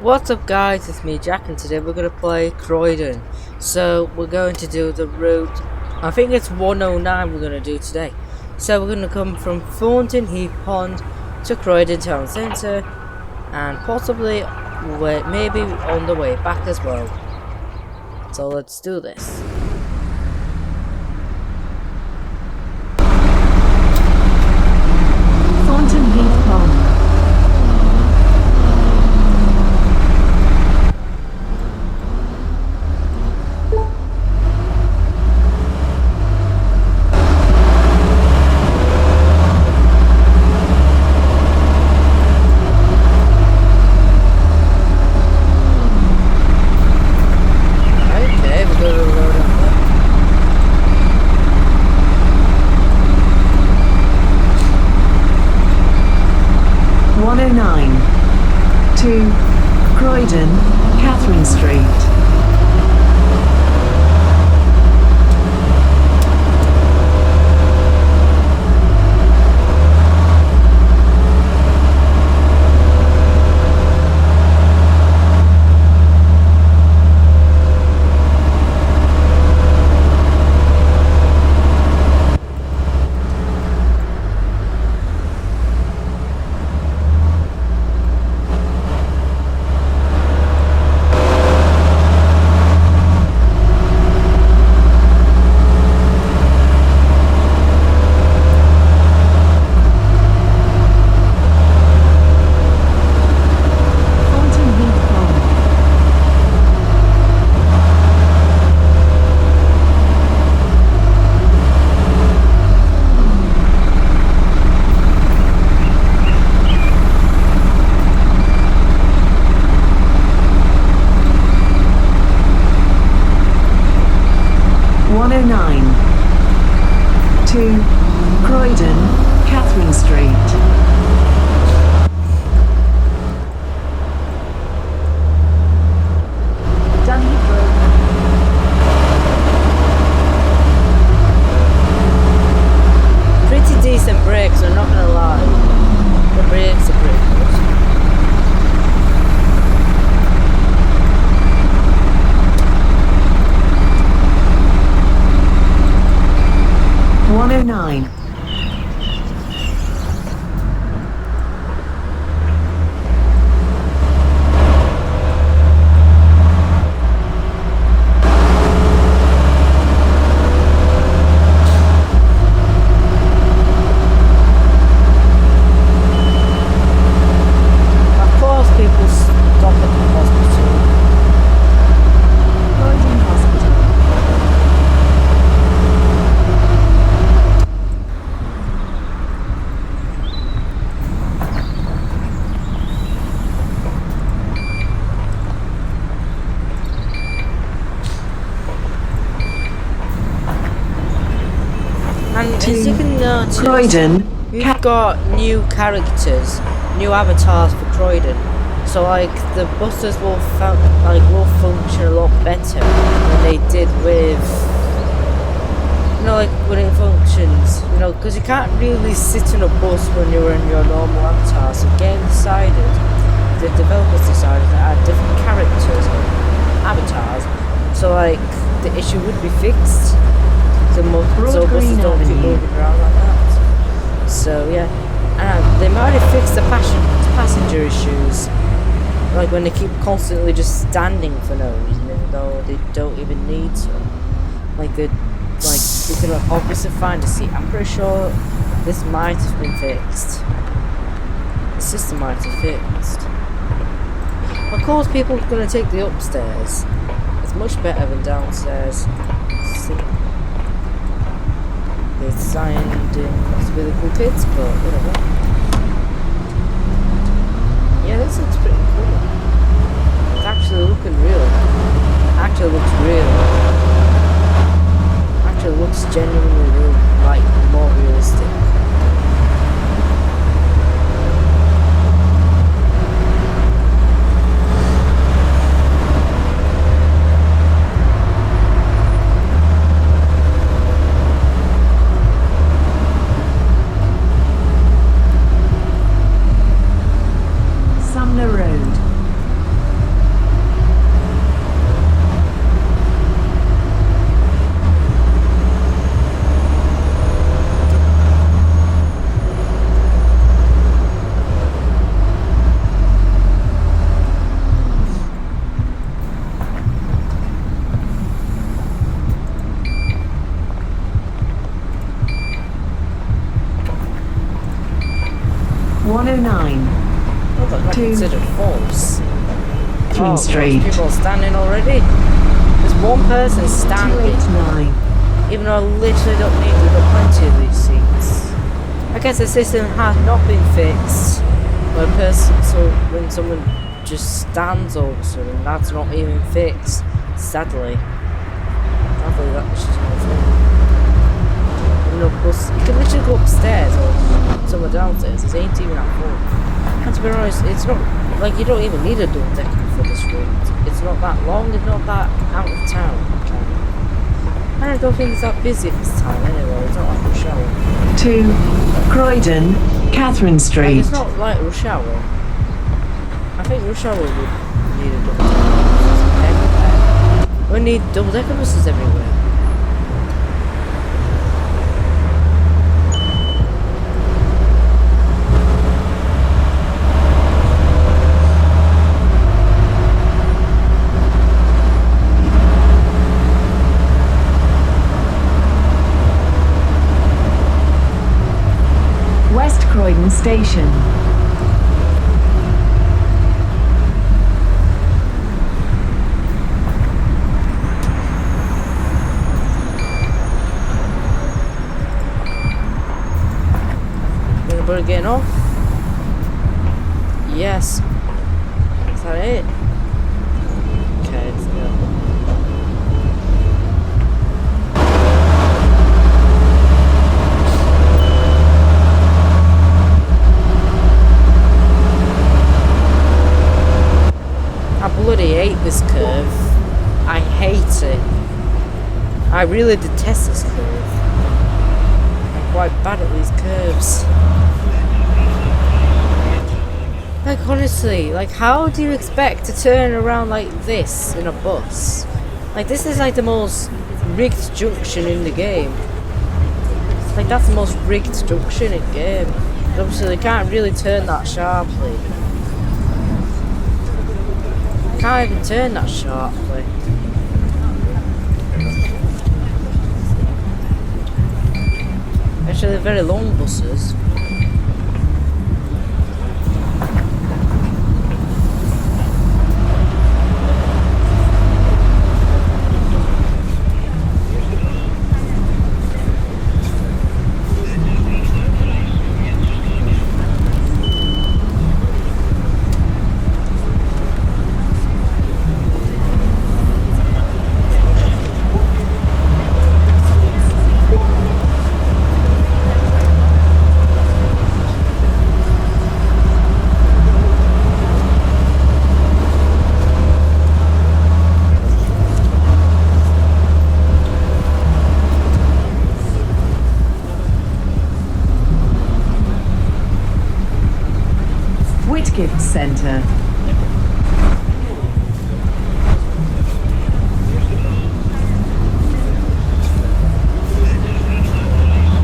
What's up guys, it's me Jack and today we're going to play Croydon. So we're going to do the route, I think it's 109 we're going to do today. So we're going to come from Thornton Heath Pond to Croydon Town Centre and possibly maybe on the way back as well. So let's do this. Thornton Heath Pond. Okay, we've got a road up there. 109 to Croydon, Catherine Street. Thornton Heath Pond. One oh nine to Croydon, Catherine Street. Dunheath Road. Pretty decent brakes, I'm not going to lie. The brakes are pretty good. One oh nine. Of course people stop at the hospital. Croydon Hospital. And as you can notice, Croydon. we've got new characters, new avatars for Croydon. So like the buses will function a lot better than they did with, like when it functions, because you can't really sit in a bus when you're in your normal avatar. So the developers decided to add different characters and avatars. So like the issue would be fixed. So buses Green don't keep Avenue. moving around like that. So yeah, and they might have fixed the passenger issues, like when they keep constantly just standing for no reason, even though they don't even need to. You can obviously find a seat. I'm pretty sure this might have been fixed. The system might have fixed. Of course, people are gonna take the upstairs. It's much better than downstairs. See. They signed in hospitable kids, but whatever. Yeah, this looks pretty cool. It's actually looking real. Actually looks real. Actually looks genuinely real, like more realistic. Sumner Road. 109. Oh, that's not Two. considered false. Catherine Street. People are standing already. There's one person standing. 289. Even though I literally don't need to got plenty of these seats. I guess the system has not been fixed. So when someone just stands all of a sudden, that's not even fixed. Sadly. Sadly, that's just not a thing. You can literally go upstairs or somewhere downstairs. It ain't even that far. And to be honest, it's not like you don't even need a double decker for this route. It's not that long. It's not that out of town. And I don't think it's that busy at this time anyway. It's not like rush hour. 2. Croydon, Catherine Like, Street. it's not like rush hour. I think rush hour would need a double decker everywhere. We need double decker buses everywhere. West Croydon Station. Anybody getting off? Yes. Is that it? Okay, let's go. I bloody hate this curve. I hate it. I really detest this curve. I'm quite bad at these curves. Like honestly, like how do you expect to turn around like this in a bus? Like this is like the most rigged junction in the game. Like that's the most rigged junction in the game. Obviously they can't really turn that sharply. Can't even turn that sharply. Actually, they're very long buses. Gift Centre.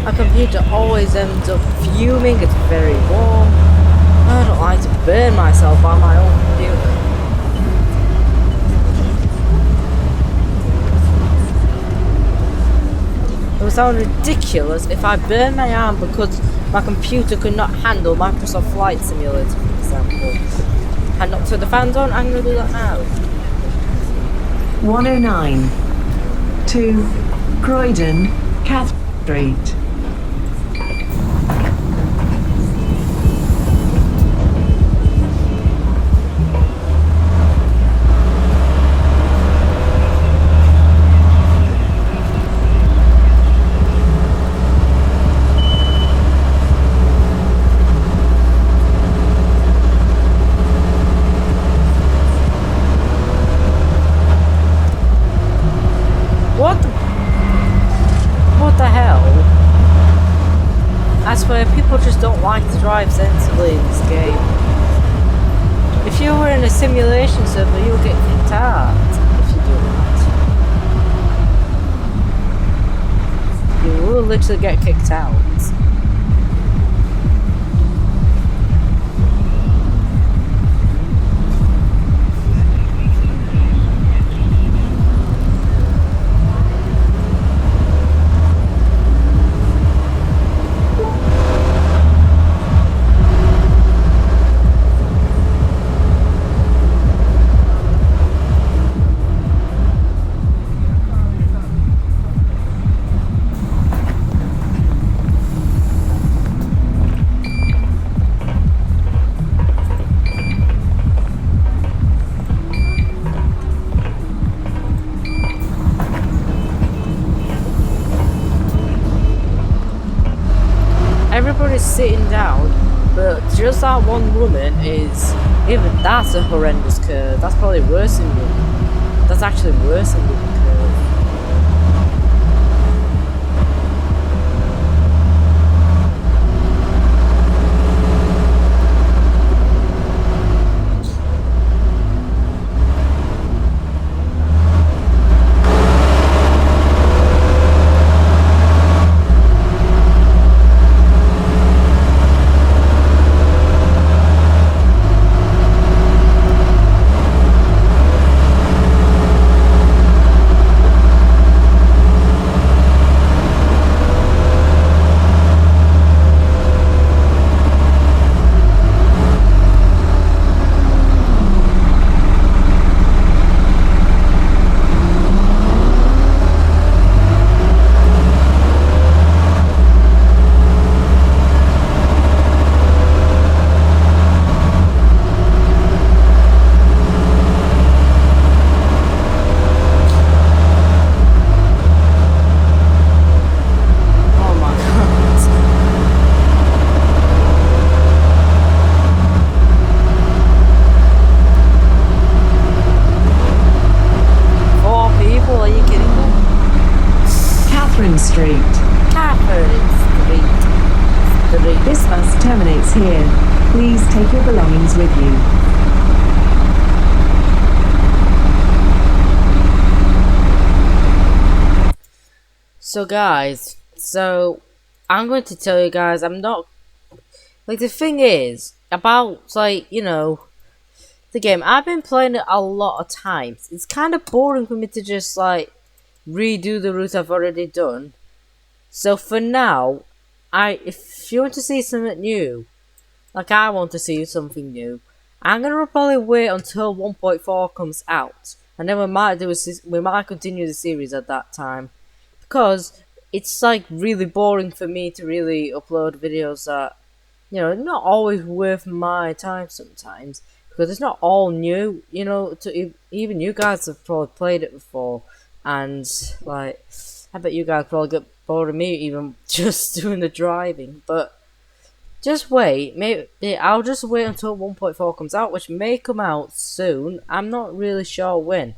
My computer always ends up fuming, it's very warm. I don't like to burn myself on my own computer. It would sound ridiculous if I burned my arm because my computer could not handle Microsoft Flight Simulator, for example. And not turn the fans on, I'm going to do that now. 109. 2. Croydon, Catherine Street. What the hell? I swear, people just don't like to drive sensibly in this game. If you were in a simulation server, you'll get kicked out if you do that. You will literally get kicked out. just sitting down, but just that one woman is, even that's a horrendous curve. That's probably worse than you. That's actually worse than the curve. This bus terminates here. Please take your belongings with you. So guys, I'm going to tell you guys, I'm not, like, the thing is, about, like, you know, the game, I've been playing it a lot of times. It's kind of boring for me to just, like, redo the route I've already done. So for now, if you want to see something new, like I want to see something new, I'm gonna probably wait until 1.4 comes out, and then we might continue the series at that time, because it's like really boring for me to really upload videos that, you know, not always worth my time sometimes, because it's not all new. You know, even you guys have probably played it before, and like, I bet you guys probably get bored of me even just doing the driving. But just wait, maybe I'll just wait until 1.4 comes out, which may come out soon. I'm not really sure when.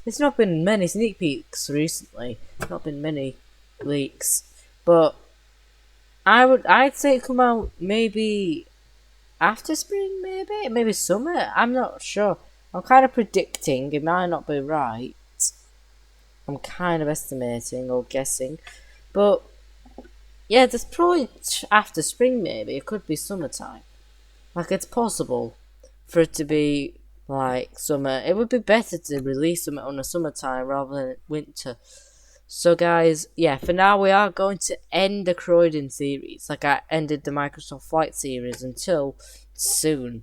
There's not been many sneak peeks recently, not been many leaks, but I'd say it come out maybe after spring, maybe summer. I'm not sure. I'm kind of predicting. It might not be right. I'm kind of estimating or guessing, but yeah, there's probably after spring. Maybe it could be summertime. Like, it's possible for it to be like summer. It would be better to release them on a summertime rather than winter. So guys, yeah, for now we are going to end the Croydon series, like I ended the Microsoft Flight series, until soon.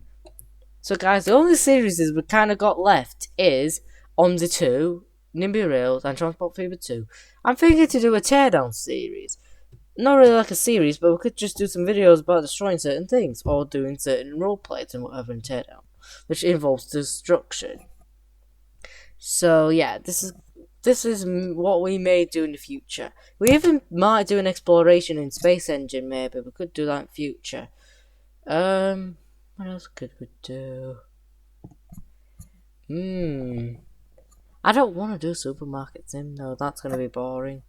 So guys, the only series we kind of got left is On the 2, Nimby Rails, and Transport Fever 2. I'm thinking to do a teardown series. Not really like a series, but we could just do some videos about destroying certain things, or doing certain roleplays and whatever in teardown, which involves destruction. So yeah, this is what we may do in the future. We even might do an exploration in Space Engine, maybe. We could do that in future. What else could we do? I don't want to do Supermarket Sim, no, that's going to be boring.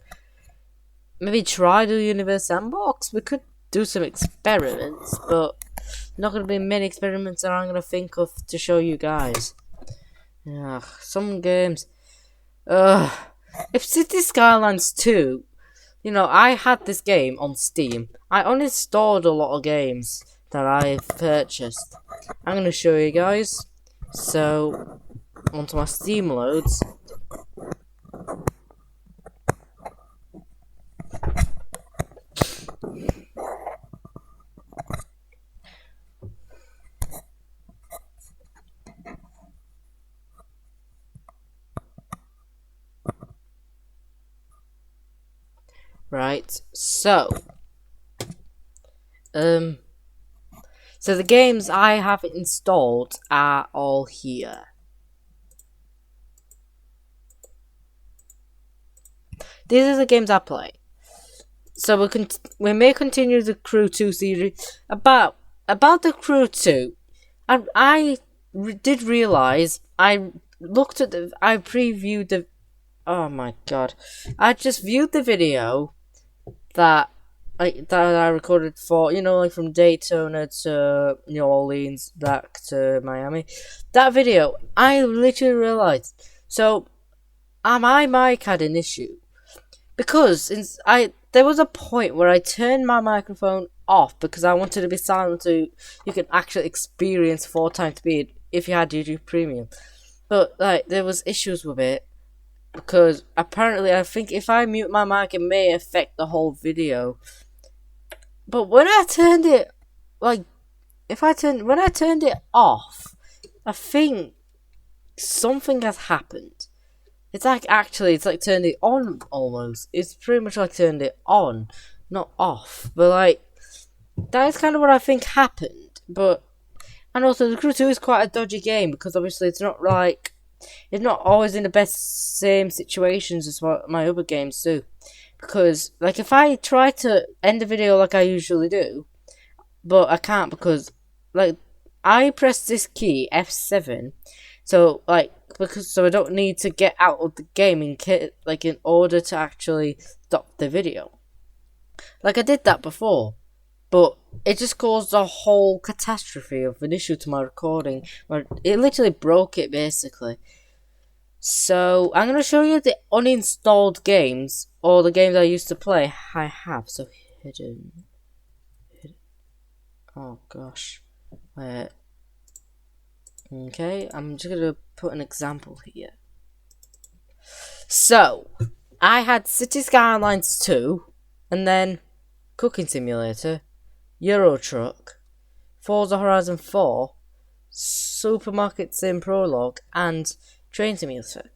Maybe try do Universe Sandbox. We could do some experiments, but not going to be many experiments that I'm going to think of to show you guys. Ugh, some games. If City Skylines 2, you know, I had this game on Steam. I uninstalled a lot of games that I've purchased. I'm going to show you guys. So, onto my Steam loads. Right, so the games I have installed are all here. These are the games I play. So we may continue the Crew 2 series. About the Crew 2, did realize, I previewed the, oh my god, I just viewed the video that I recorded for, like from Daytona to New Orleans back to Miami. That video, I literally realized, so my mic had an issue. Because there was a point where I turned my microphone off because I wanted to be silent so you can actually experience 4x speed if you had YouTube Premium. But there was issues with it because apparently I think if I mute my mic it may affect the whole video. But when I turned it when I turned it off, I think something has happened. It's like turned it on almost. It's pretty much like turned it on, not off. But that is kind of what I think happened. And also the Crew 2 is quite a dodgy game because obviously it's not always in the best same situations as what my other games do. Because if I try to end the video like I usually do, but I can't because I press this key F7, so I don't need to get out of the game in order to actually stop the video. I did that before, but it just caused a whole catastrophe of an issue to my recording, where it literally broke it basically. So I'm gonna show you the uninstalled games, or the games I used to play. I have so hidden. Oh gosh, okay, I'm just gonna put an example here. So, I had City Skylines 2, and then Cooking Simulator, Euro Truck, Forza Horizon 4, Supermarket Sim Prologue, and Train Simulator.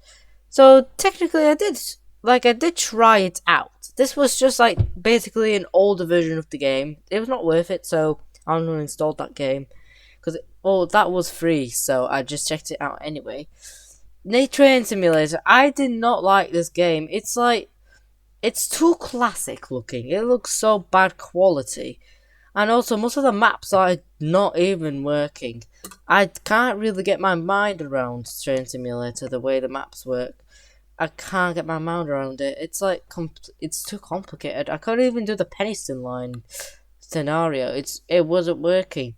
So, technically I did try it out. This was just basically an older version of the game. It was not worth it, so I uninstalled that game. Because that was free, so I just checked it out anyway. Train Simulator, I did not like this game. It's too classic looking. It looks so bad quality. And also, most of the maps are not even working. I can't really get my mind around Train Simulator, the way the maps work. I can't get my mind around it. It's it's too complicated. I couldn't even do the Peniston line scenario. It wasn't working.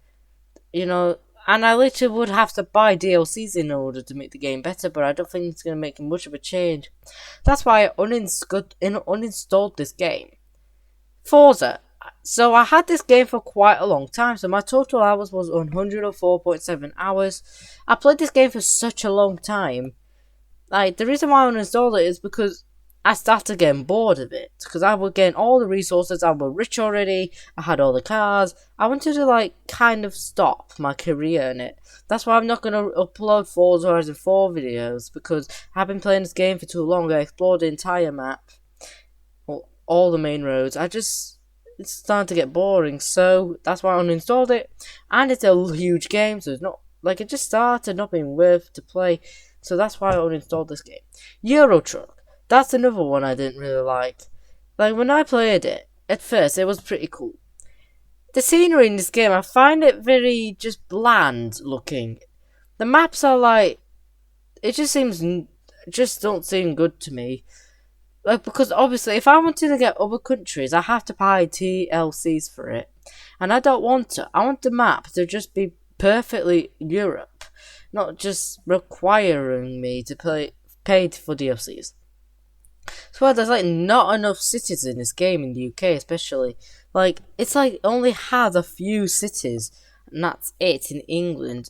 And I literally would have to buy DLCs in order to make the game better, but I don't think it's going to make much of a change. That's why I uninstalled this game. Forza. So I had this game for quite a long time, so my total hours was 104.7 hours. I played this game for such a long time. The reason why I uninstalled it is because I started getting bored of it, because I was getting all the resources, I was rich already, I had all the cars, I wanted to kind of stop my career in it. That's why I'm not going to upload Forza Horizon 4 videos, because I've been playing this game for too long. I explored the entire map, all the main roads. It's starting to get boring, so that's why I uninstalled it, and it's a huge game, so it's not, it just started not being worth to play, so that's why I uninstalled this game. Euro Truck. That's another one I didn't really like. When I played it, at first, it was pretty cool. The scenery in this game, I find it very just bland looking. The maps are it just don't seem good to me. Because obviously, if I wanted to get other countries, I have to buy TLCs for it. And I don't want to. I want the map to just be perfectly Europe. Not just requiring me to pay for DLCs. So there's not enough cities in this game in the UK, especially. It's only has a few cities, and that's it in England.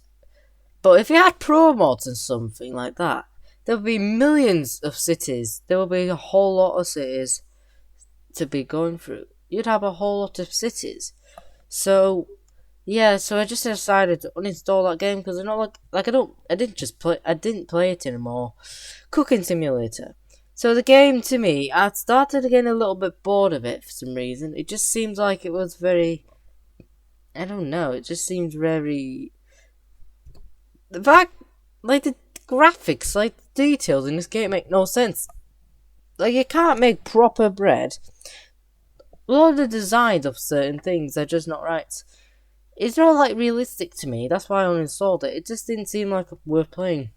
But if you had pro mods and something like that, there would be millions of cities. There would be a whole lot of cities to be going through. You'd have a whole lot of cities. So yeah, so I just decided to uninstall that game because I didn't play it anymore. Cooking Simulator. So the game, to me, I started getting a little bit bored of it for some reason. It just seems like it was very, I don't know, it just seems very, the graphics, the details in this game make no sense. You can't make proper bread a lot of the designs of certain things are just not right. It's not like realistic to me. That's why I uninstalled it. It just didn't seem like worth playing.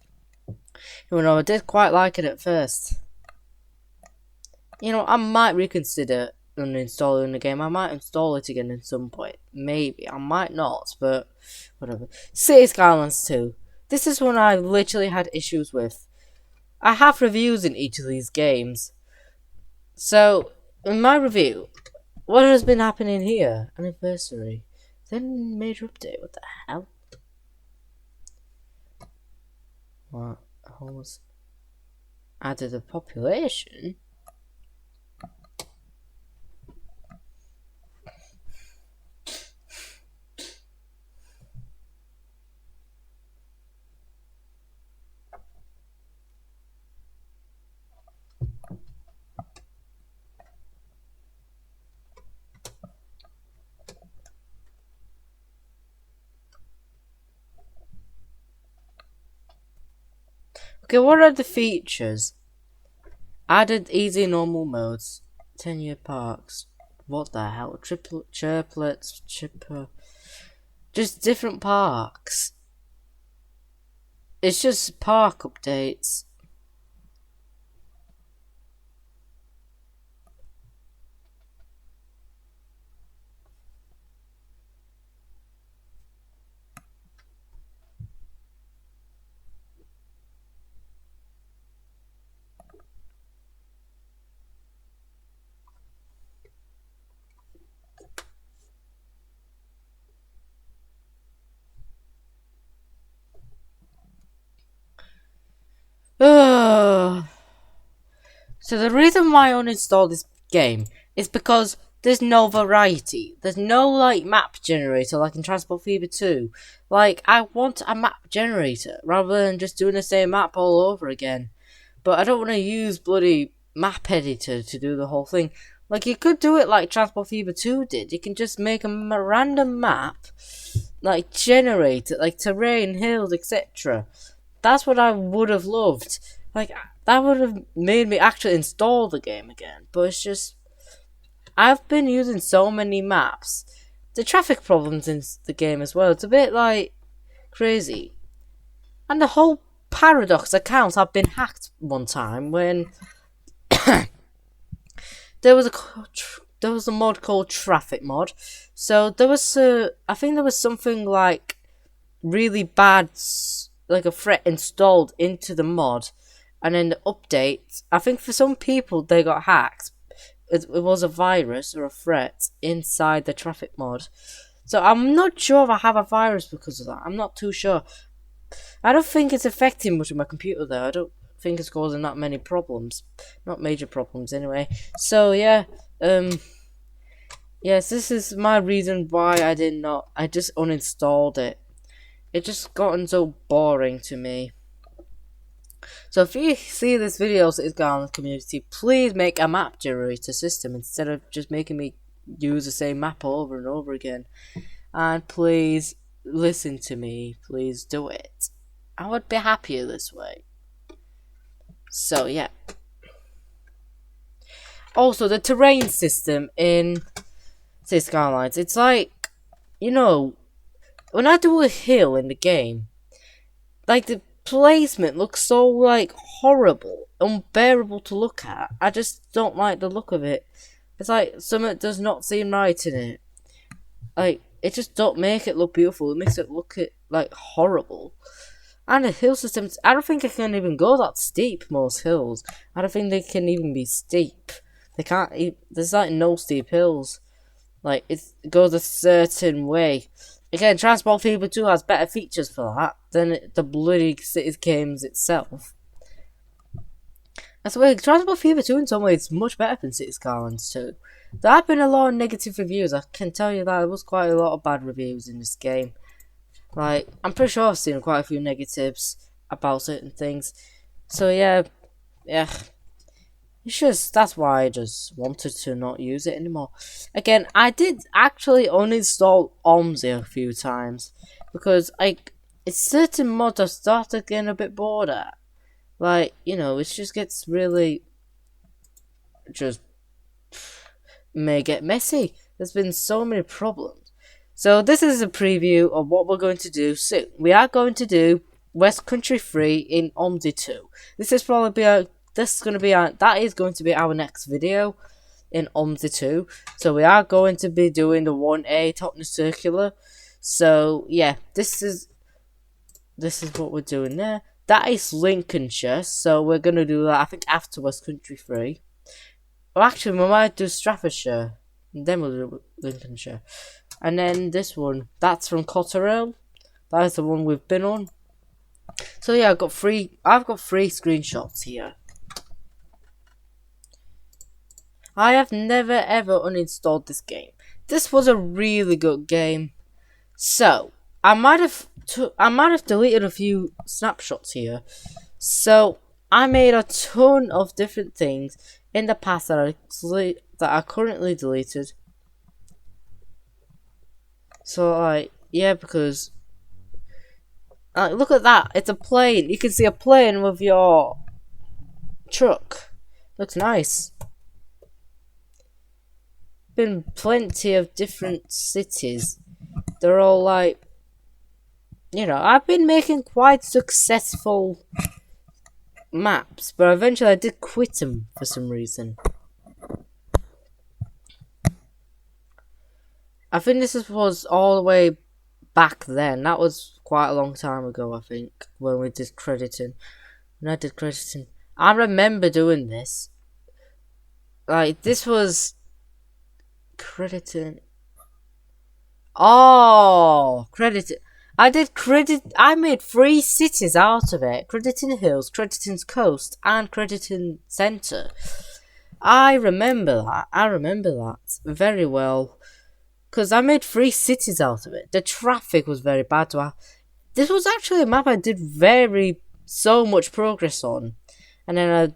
Even though I did quite like it at first. You know, I might reconsider uninstalling the game. I might install it again at some point. Maybe. I might not, but whatever. City Skylines 2. This is one I literally had issues with. I have reviews in each of these games. So, in my review, what has been happening here? Anniversary. Then major update. What the hell? What? Almost added a population? Okay, what are the features? Added easy normal modes. 10-year parks. What the hell? Triplets, chipper. Just different parks. It's just park updates. Ugh. So the reason why I uninstalled this game is because there's no variety. There's no like map generator like in Transport Fever 2. Like I want a map generator rather than just doing the same map all over again. But I don't want to use bloody map editor to do the whole thing. Like you could do it like Transport Fever 2 did. You can just make a random map, like generate it, like terrain, hills, etc. That's what I would have loved. Like that would have made me actually install the game again. But it's just I've been using so many maps. The traffic problems in the game as well. It's a bit like crazy. And the whole Paradox account have been hacked one time when there was a mod called Traffic Mod. So there was I think there was something like really bad, like a threat installed into the mod, and then the update. I think for some people they got hacked. It was a virus or a threat inside the Traffic Mod. So I'm not sure if I have a virus because of that. I'm not too sure. I don't think it's affecting much of my computer though. I don't think it's causing that many problems. Not major problems anyway. So yeah, yes, this is my reason why I just uninstalled it. It just gotten so boring to me. So if you see this video that is going on in the community, please make a map generator system instead of just making me use the same map over and over again. And please listen to me. Please do it. I would be happier this way. So yeah. Also, the terrain system in City Skylines, it's like, you know, when I do a hill in the game, like the placement looks so like horrible, unbearable to look at. I just don't like the look of it. It's like something does not seem right in it. Like it just don't make it look beautiful. It makes it look like horrible. And the hill systems, I don't think I can even go that steep. Most hills, I don't think they can even be steep. They can't. There's like no steep hills. Like it goes a certain way. Again, Transport Fever 2 has better features for that than the bloody Cities games itself. That's why Transport Fever 2 in some ways is much better than City Skylines 2. There have been a lot of negative reviews. I can tell you that there was quite a lot of bad reviews in this game. Like, I'm pretty sure I've seen quite a few negatives about certain things. So yeah. It's just, that's why I just wanted to not use it anymore. Again, I did actually uninstall OMSI a few times. Because, like, it's certain mods I started getting a bit bored at. Like, you know, it just gets really... just... may get messy. There's been so many problems. So this is a preview of what we're going to do soon. We are going to do West Country 3 in Omdi 2. This is going to be our next video in Omdi 2. So we are going to be doing the 1A Tottenham Circular. So yeah, this is what we're doing there. That is Lincolnshire, so we're gonna do that I think after West Country 3. Or actually we might do Staffordshire. And then we'll do Lincolnshire. And then this one, that's from Cotterell. That is the one we've been on. So yeah, I've got three screenshots here. I have never ever uninstalled this game. This was a really good game. So I might have deleted a few snapshots here. So I made a ton of different things in the past that are currently deleted. So yeah, because look at that, it's a plane. You can see a plane with your truck. Looks nice. Been plenty of different cities. They're all like, I've been making quite successful maps, but eventually I did quit them for some reason. I think this was all the way back then. That was quite a long time ago, I think, when we did crediting. When I did crediting, I remember doing this. Like, this was crediting. Oh, crediting. I made 3 cities out of it. Crediting Hills, Crediting Coast, and Crediting Centre. I remember that very well. Because I made 3 cities out of it. The traffic was very bad. This was actually a map I did so much progress on. And then I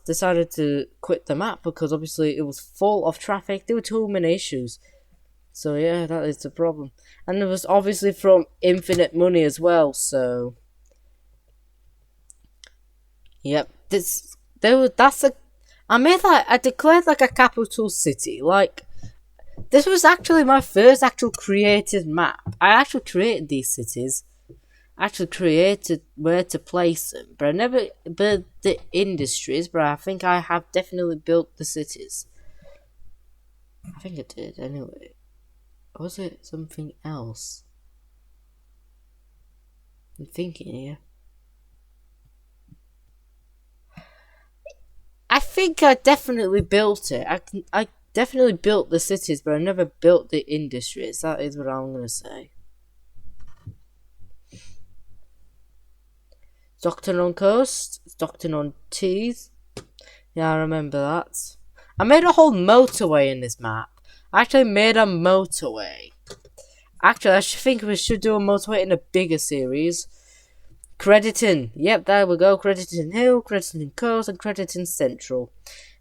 decided to quit the map because obviously it was full of traffic. There were too many issues. So yeah, that is the problem. And it was obviously from infinite money as well, so yep. I declared like a capital city. Like, this was actually my first actual created map. I actually created these cities. I actually created where to place them, but I never built the industries, but I think I have definitely built the cities. I think I did anyway. Or was it something else? I'm thinking here. I think I definitely built it. I definitely built the cities, but I never built the industries. That is what I'm gonna say. Stockton-on-Coast, Stockton-on-Tees. Yeah, I remember that. I made a whole motorway in this map. I actually made a motorway. Actually, I think we should do a motorway in a bigger series. Crediting. Yep, there we go. Crediting Hill, Crediting Coast, and Crediting Central.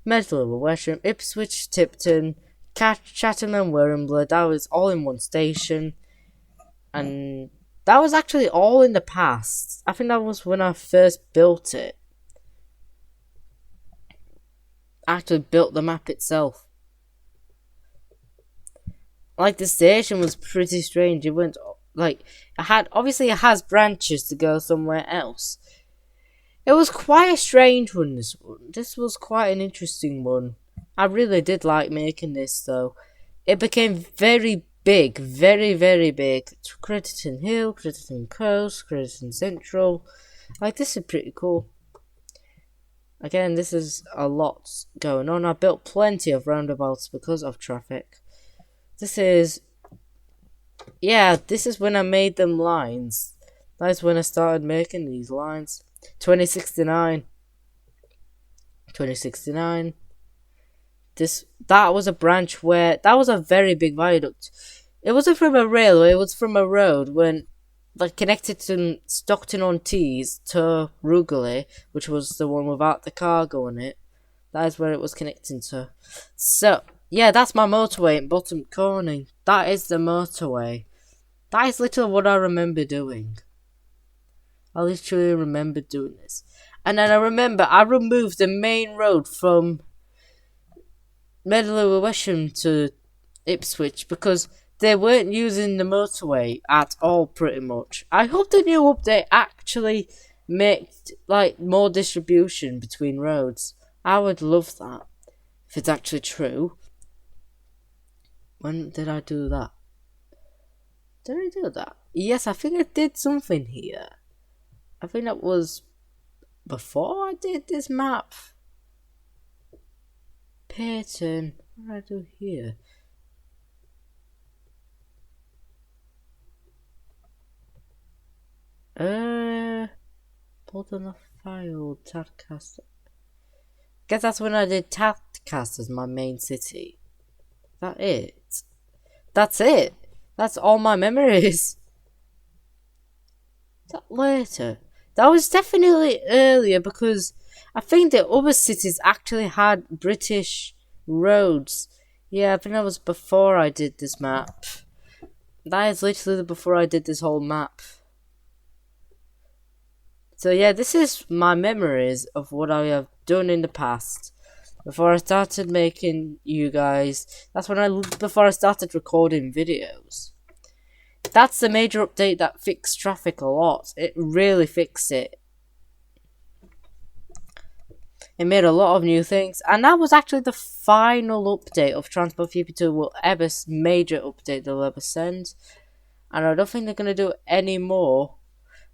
Medley, Wesham, Ipswich, Tipton, Chatham and Warrambler. That was all in one station. And that was actually all in the past. I think that was when I first built it. I actually built the map itself. Like, the station was pretty strange. It went, like, obviously it has branches to go somewhere else. It was quite a strange one, this one. This was quite an interesting one. I really did like making this, though. It became very big, very, very big. Crediting Hill, Crediting Coast, Crediting Central. Like, this is pretty cool. Again, this is a lot going on. I built plenty of roundabouts because of traffic. This is when I made them lines. That's when I started making these lines. 2069. That was a branch that was a very big viaduct. It wasn't from a railway, it was from a road connected to Stockton-on-Tees to Rugeley, which was the one without the cargo on it. That is where it was connecting to. So, yeah, that's my motorway in Bottom Corning. That is the motorway. That is literally what I remember doing. I literally remember doing this. And then I remember I removed the main road from made a little question to Ipswich because they weren't using the motorway at all, pretty much. I hope the new update actually makes like more distribution between roads. I would love that if it's actually true. When did I do that? Did I do that? Yes, I think I did something here. I think that was before I did this map. Pattern. What did I do here? Pulled on the file, Tadcast. Guess that's when I did Tadcast as my main city. Is that it? That's it. That's all my memories. Is that later? That was definitely earlier because I think the other cities actually had British roads. Yeah, I think that was before I did this map. That is literally before I did this whole map. So yeah, this is my memories of what I have done in the past. Before I started making you guys, before I started recording videos. That's the major update that fixed traffic a lot. It really fixed it. It made a lot of new things, and that was actually the final update of Transport for EP2 major update they'll ever send. And I don't think they're gonna do any more.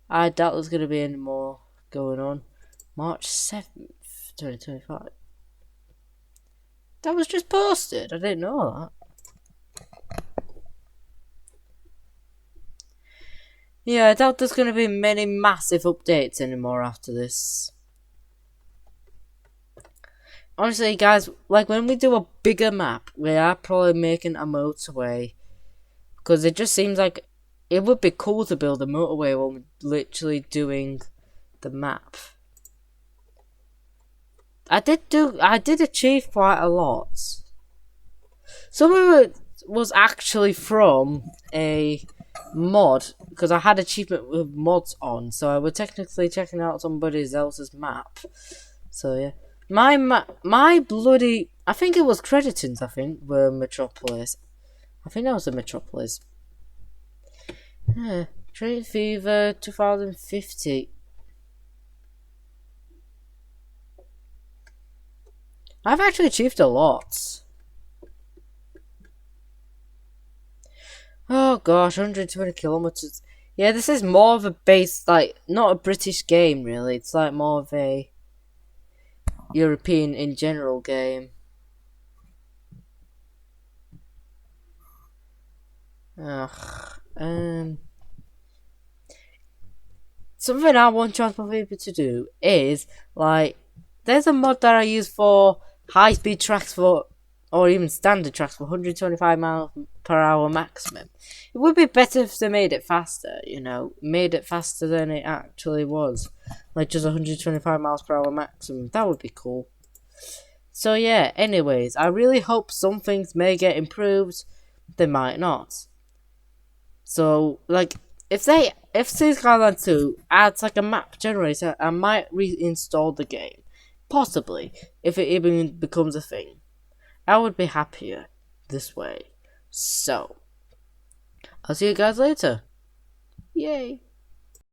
I doubt there's gonna be any more going on. March 7th, 2025. That was just posted. I didn't know that. Yeah, I doubt there's gonna be many massive updates anymore after this. Honestly, guys, like when we do a bigger map, we are probably making a motorway. Because it just seems like it would be cool to build a motorway when we're literally doing the map. I did achieve quite a lot. Some of it was actually from a mod, because I had achievement with mods on, so I was technically checking out somebody else's map. So yeah. My bloody, I think it was Creditons, were Metropolis. I think that was the Metropolis. Yeah, Train Fever 2050. I've actually achieved a lot. Oh gosh, 120 kilometers. Yeah, this is more of a base, like, not a British game really. It's like more of a European in general game. Something I want Transport people to do is, like, there's a mod that I use for high-speed tracks or even standard tracks for 125 miles per hour maximum. It would be better if they made it faster, made it faster than it actually was. Like just 125 miles per hour maximum. That would be cool. So yeah, anyways, I really hope some things may get improved. They might not. So, like, if Cities Skyline 2 adds like a map generator, I might reinstall the game. Possibly, if it even becomes a thing. I would be happier this way. So, I'll see you guys later. Yay.